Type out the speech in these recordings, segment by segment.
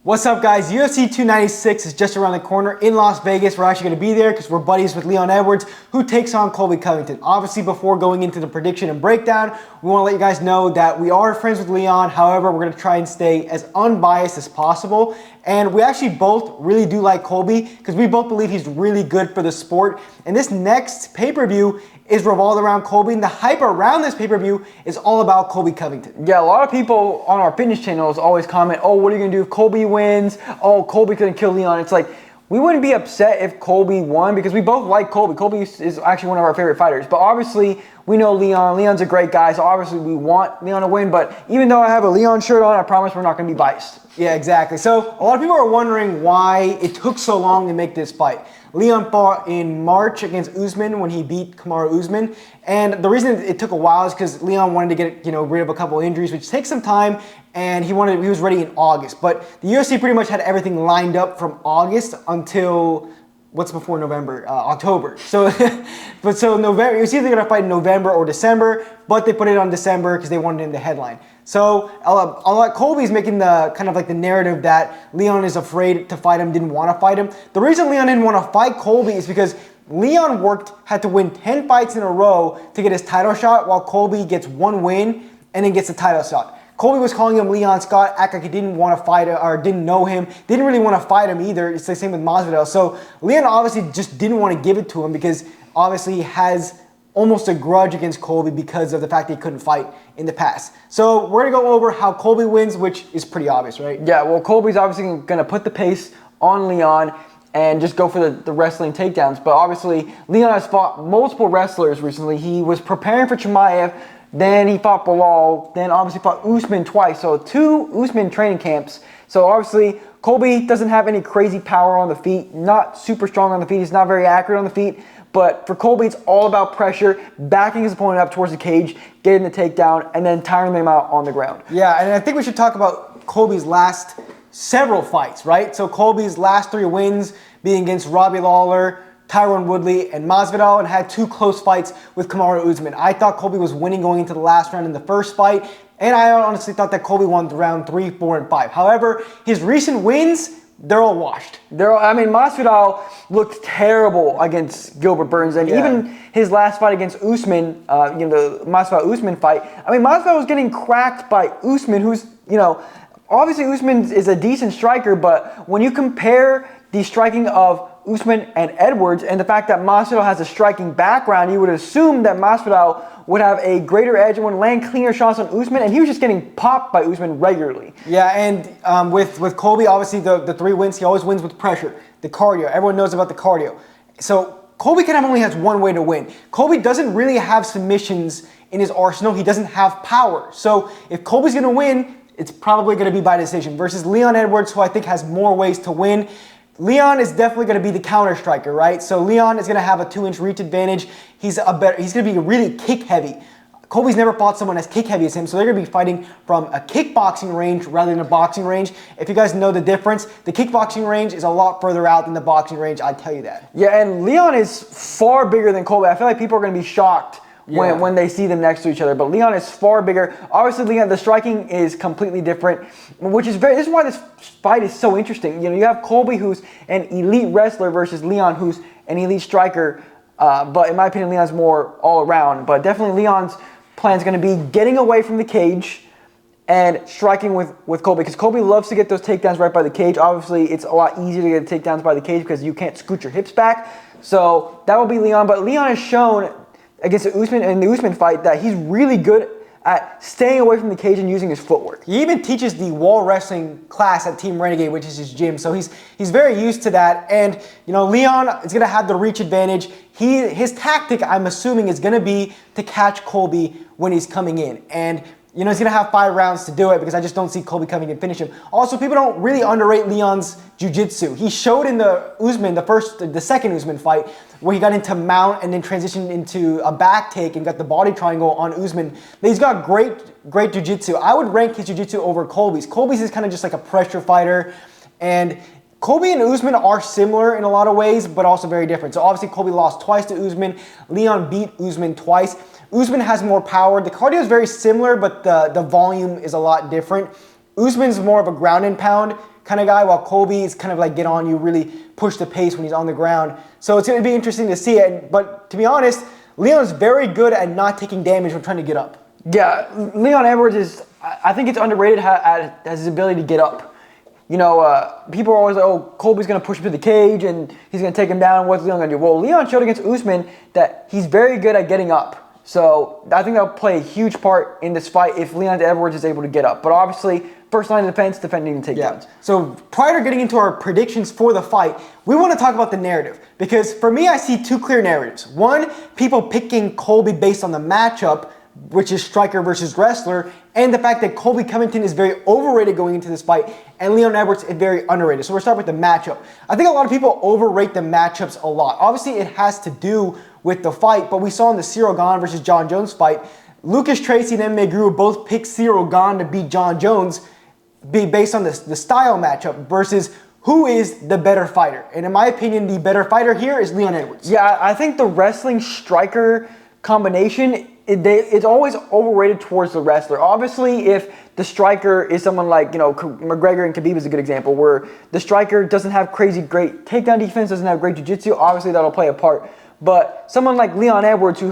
What's up, guys? UFC 296 is just around the corner in Las Vegas. We're actually going to be there because we're buddies with Leon Edwards, who takes on Colby Covington. Obviously, before going into the prediction and breakdown, we want to let you guys know that we are friends with Leon. However, we're going to try and stay as unbiased as possible. And we actually both really do like Colby because we both believe he's really good for the sport. And this next pay-per-view is revolved around Colby, and the hype around this pay-per-view is all about Colby Covington. Yeah, a lot of people on our fitness channels always comment, oh, what are you going to do if Colby wins? Oh, Colby's going to kill Leon. It's like, we wouldn't be upset if Colby won because we both like Colby. Colby is actually one of our favorite fighters. But obviously, we know Leon. Leon's a great guy, so obviously we want Leon to win. But even though I have a Leon shirt on, I promise we're not going to be biased. Yeah, exactly. So a lot of people are wondering why it took so long to make this fight. Leon fought in March against Usman when he beat Kamaru Usman, and the reason it took a while is because Leon wanted to get rid of a couple of injuries, which takes some time, and he was ready in August. But the UFC pretty much had everything lined up from August until what's before November? October. So, November. It was either gonna fight in November or December, but they put it on December because they wanted him to headline. So, Colby's making the kind of like the narrative that Leon is afraid to fight him, didn't want to fight him. The reason Leon didn't want to fight Colby is because Leon had to win 10 fights in a row to get his title shot, while Colby gets one win and then gets the title shot. Colby was calling him Leon Scott, act like he didn't want to fight or didn't know him, didn't really want to fight him either. It's the same with Masvidal. So Leon obviously just didn't want to give it to him because obviously he has almost a grudge against Colby because of the fact that he couldn't fight in the past. So we're going to go over how Colby wins, which is pretty obvious, right? Yeah, well, Colby's obviously going to put the pace on Leon and just go for the wrestling takedowns. But obviously, Leon has fought multiple wrestlers recently. He was preparing for Chimaev, then he fought Bilal, then obviously fought Usman twice. So 2 Usman training camps. So obviously, Colby doesn't have any crazy power on the feet, not super strong on the feet. He's not very accurate on the feet. But for Colby, it's all about pressure, backing his opponent up towards the cage, getting the takedown, and then tiring them out on the ground. Yeah, and I think we should talk about Colby's last several fights, right? So Colby's last 3 wins being against Robbie Lawler, Tyron Woodley, and Masvidal, and had 2 close fights with Kamaru Usman. I thought Colby was winning going into the last round in the first fight, and I honestly thought that Colby won round 3, 4, and 5. However, his recent wins, they're all washed. Masvidal looked terrible against Gilbert Burns, and even his last fight against Usman, the Masvidal-Usman fight, Masvidal was getting cracked by Usman, who's, obviously Usman is a decent striker, but when you compare the striking of Usman and Edwards and the fact that Masvidal has a striking background, you would assume that Masvidal would have a greater edge and would land cleaner shots on Usman, and he was just getting popped by Usman regularly. Yeah, and with Colby, obviously the 3 wins, he always wins with pressure, the cardio. Everyone knows about the cardio. So Colby kind of only has one way to win. Colby doesn't really have submissions in his arsenal. He doesn't have power. So if Colby's going to win, it's probably going to be by decision versus Leon Edwards, who I think has more ways to win. Leon is definitely going to be the counter striker, right? So Leon is going to have a 2-inch reach advantage. He's going to be really kick heavy. Colby's never fought someone as kick heavy as him, so they're going to be fighting from a kickboxing range rather than a boxing range. If you guys know the difference, the kickboxing range is a lot further out than the boxing range, I tell you that. Yeah, and Leon is far bigger than Colby. I feel like people are going to be shocked when they see them next to each other. But Leon is far bigger. Obviously, Leon, the striking is completely different, which is this is why this fight is so interesting. You have Colby, who's an elite wrestler, versus Leon, who's an elite striker. But in my opinion, Leon's more all around. But definitely Leon's plan is going to be getting away from the cage and striking with Colby, because Colby loves to get those takedowns right by the cage. Obviously, it's a lot easier to get takedowns by the cage because you can't scoot your hips back. So that will be Leon. But Leon has shown against Usman in the Usman fight that he's really good at staying away from the cage and using his footwork. He even teaches the wall wrestling class at Team Renegade, which is his gym. So he's very used to that. And Leon is going to have the reach advantage. His tactic, I'm assuming, is going to be to catch Colby when he's coming in. And he's going to have 5 rounds to do it because I just don't see Colby coming and finish him. Also, people don't really underrate Leon's jiu-jitsu. He showed in the second Usman fight where he got into mount and then transitioned into a back take and got the body triangle on Usman. He's got great jiu-jitsu. I would rank his jiu-jitsu over Colby's. Colby's is kind of just like a pressure fighter, and Colby and Usman are similar in a lot of ways, but also very different. So obviously Colby lost twice to Usman. Leon beat Usman twice. Usman has more power. The cardio is very similar, but the volume is a lot different. Usman's more of a ground and pound. kind of guy, while Colby is kind of like get on you, really push the pace when he's on the ground. So it's going to be interesting to see it. But to be honest, Leon's very good at not taking damage when trying to get up. Yeah, Leon Edwards is, I think it's underrated as his ability to get up. You know, people are always like, oh, Colby's going to push him to the cage and he's going to take him down. What's Leon going to do? Well, Leon showed against Usman that he's very good at getting up. So I think that'll play a huge part in this fight if Leon Edwards is able to get up. But obviously, first line of defense, defending the takedowns. Yeah. So prior to getting into our predictions for the fight, we want to talk about the narrative. Because for me, I see two clear narratives. One, people picking Colby based on the matchup, which is striker versus wrestler, and the fact that Colby Covington is very overrated going into this fight, and Leon Edwards is very underrated. So we'll start with the matchup. I think a lot of people overrate the matchups a lot. Obviously, it has to do with the fight, but we saw in the Cyril Gane versus John Jones fight, Lucas Tracy and MMA Guru both picked Cyril Gane to beat John Jones based on the style matchup versus who is the better fighter. And in my opinion, the better fighter here is Leon Edwards. Yeah, I think the wrestling striker combination, it's always overrated towards the wrestler. Obviously, if the striker is someone like, you know, McGregor and Khabib is a good example, where the striker doesn't have crazy great takedown defense, doesn't have great jiu-jitsu, obviously that'll play a part. But someone like Leon Edwards, who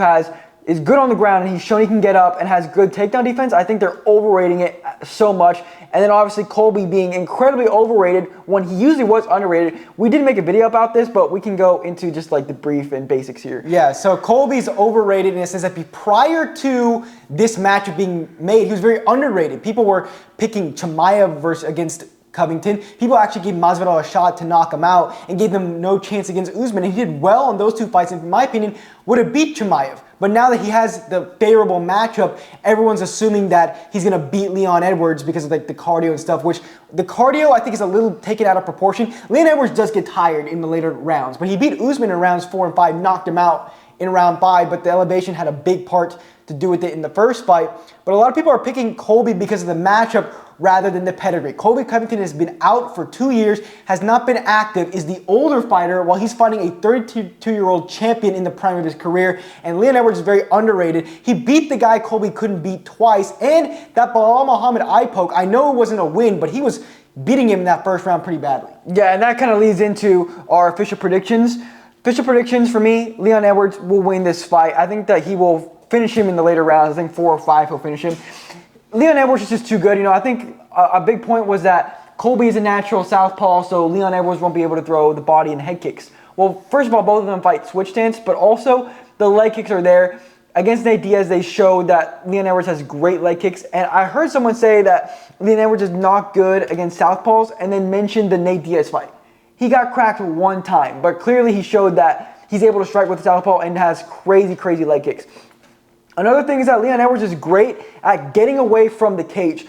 is good on the ground and he's shown he can get up and has good takedown defense, I think they're overrating it so much. And then obviously Colby being incredibly overrated when he usually was underrated. We did make a video about this, but we can go into just like the brief and basics here. Yeah, so Colby's overrated in a sense that prior to this matchup being made, he was very underrated. People were picking Chimaev against Covington. People actually gave Masvidal a shot to knock him out and gave him no chance against Usman. And he did well in those two fights, and in my opinion, would have beat Chimaev. But now that he has the favorable matchup, everyone's assuming that he's going to beat Leon Edwards because of like the cardio and stuff, which the cardio I think is a little taken out of proportion. Leon Edwards does get tired in the later rounds, but he beat Usman in rounds 4 and 5, knocked him out in round 5, but the elevation had a big part to do with it in the first fight. But a lot of people are picking Colby because of the matchup rather than the pedigree. Colby Covington has been out for 2 years, has not been active, is the older fighter while he's fighting a 32-year-old champion in the prime of his career, and Leon Edwards is very underrated. He beat the guy Colby couldn't beat twice, and that Bilal Muhammad eye poke, I know it wasn't a win, but he was beating him in that first round pretty badly. Yeah, and that kind of leads into our official predictions. Official predictions for me, Leon Edwards will win this fight. I think that he will finish him in the later rounds. I think 4 or 5 he'll finish him. Leon Edwards is just too good. You know, I think a big point was that Colby is a natural southpaw, so Leon Edwards won't be able to throw the body and head kicks. Well, first of all, both of them fight switch stance, but also the leg kicks are there. Against Nate Diaz, they showed that Leon Edwards has great leg kicks, and I heard someone say that Leon Edwards is not good against southpaws, and then mentioned the Nate Diaz fight. He got cracked 1 time, but clearly he showed that he's able to strike with the southpaw and has crazy, crazy leg kicks. Another thing is that Leon Edwards is great at getting away from the cage.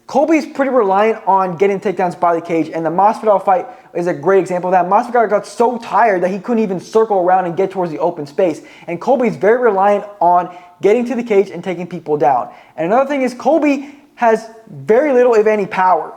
Colby's pretty reliant on getting takedowns by the cage, and the Masvidal fight is a great example of that. Masvidal got so tired that he couldn't even circle around and get towards the open space. And Colby's very reliant on getting to the cage and taking people down. And another thing is Colby has very little, if any, power.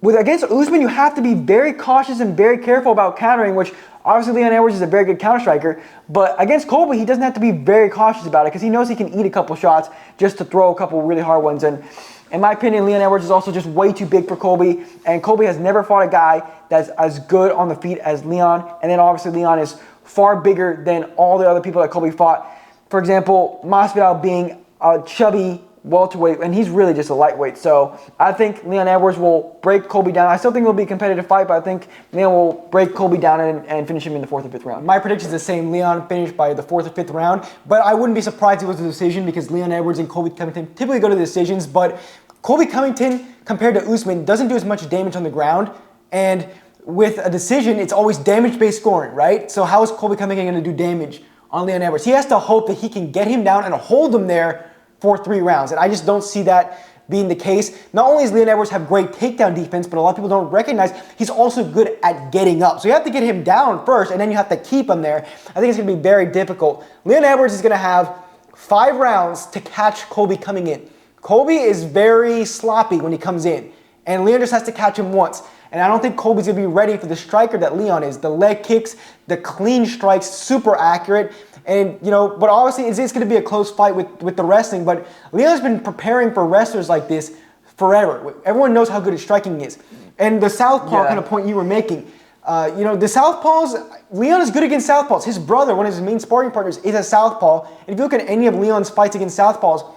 Against Usman, you have to be very cautious and very careful about countering, which obviously Leon Edwards is a very good counter striker, but against Colby, he doesn't have to be very cautious about it because he knows he can eat a couple shots just to throw a couple really hard ones. And in my opinion, Leon Edwards is also just way too big for Colby, and Colby has never fought a guy that's as good on the feet as Leon, and then obviously Leon is far bigger than all the other people that Colby fought. For example, Masvidal being a chubby welterweight, and he's really just a lightweight. So I think Leon Edwards will break Colby down. I still think it'll be a competitive fight, but I think Leon will break Colby down and finish him in the 4th or 5th round. My prediction is the same. Leon finished by the 4th or 5th round, but I wouldn't be surprised if it was a decision because Leon Edwards and Colby Covington typically go to the decisions, but Colby Covington, compared to Usman, doesn't do as much damage on the ground, and with a decision, it's always damage-based scoring, right? So how is Colby Covington going to do damage on Leon Edwards? He has to hope that he can get him down and hold him there for 3 rounds, and I just don't see that being the case. Not only does Leon Edwards have great takedown defense, but a lot of people don't recognize he's also good at getting up. So you have to get him down first, and then you have to keep him there. I think it's going to be very difficult. Leon Edwards is going to have 5 rounds to catch Colby coming in. Colby is very sloppy when he comes in, and Leon just has to catch him once. And I don't think Colby's going to be ready for the striker that Leon is. The leg kicks, the clean strikes, super accurate. And, you know, but obviously it's going to be a close fight with the wrestling. But Leon's been preparing for wrestlers like this forever. Everyone knows how good his striking is. And the southpaw kind of point you were making, the southpaws, Leon is good against southpaws. His brother, one of his main sparring partners, is a southpaw. And if you look at any of Leon's fights against southpaws,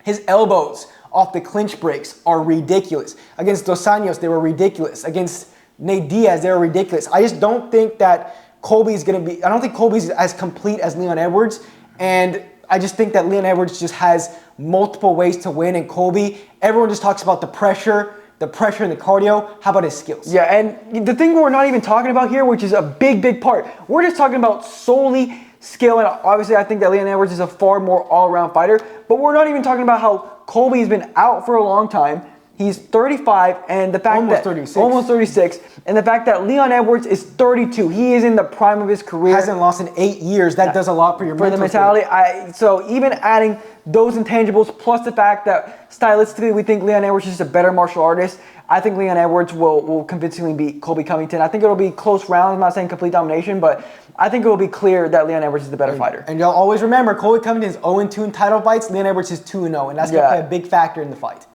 his elbows off the clinch breaks are ridiculous. Against Dos Anjos, they were ridiculous. Against Nate Diaz, they were ridiculous. I just don't think that Colby's going to be, I don't think Colby's as complete as Leon Edwards. And I just think that Leon Edwards just has multiple ways to win. And Colby, everyone just talks about the pressure and the cardio. How about his skills? Yeah, and the thing we're not even talking about here, which is a big, big part, we're just talking about solely skill. And obviously, I think that Leon Edwards is a far more all-around fighter. But we're not even talking about how Colby's been out for a long time. He's 35, and the fact almost that 36. almost 36, and the fact that Leon Edwards is 32. He is in the prime of his career. Hasn't lost in 8 years. That does a lot for your for the mentality. So even adding those intangibles plus the fact that stylistically we think Leon Edwards is just a better martial artist, I think Leon Edwards will convincingly beat Colby Covington. I think it'll be close rounds. I'm not saying complete domination, but I think it will be clear that Leon Edwards is the better fighter. And y'all always remember, Colby Covington is 0-2 in title fights. Leon Edwards is 2-0, and that's going to play a big factor in the fight.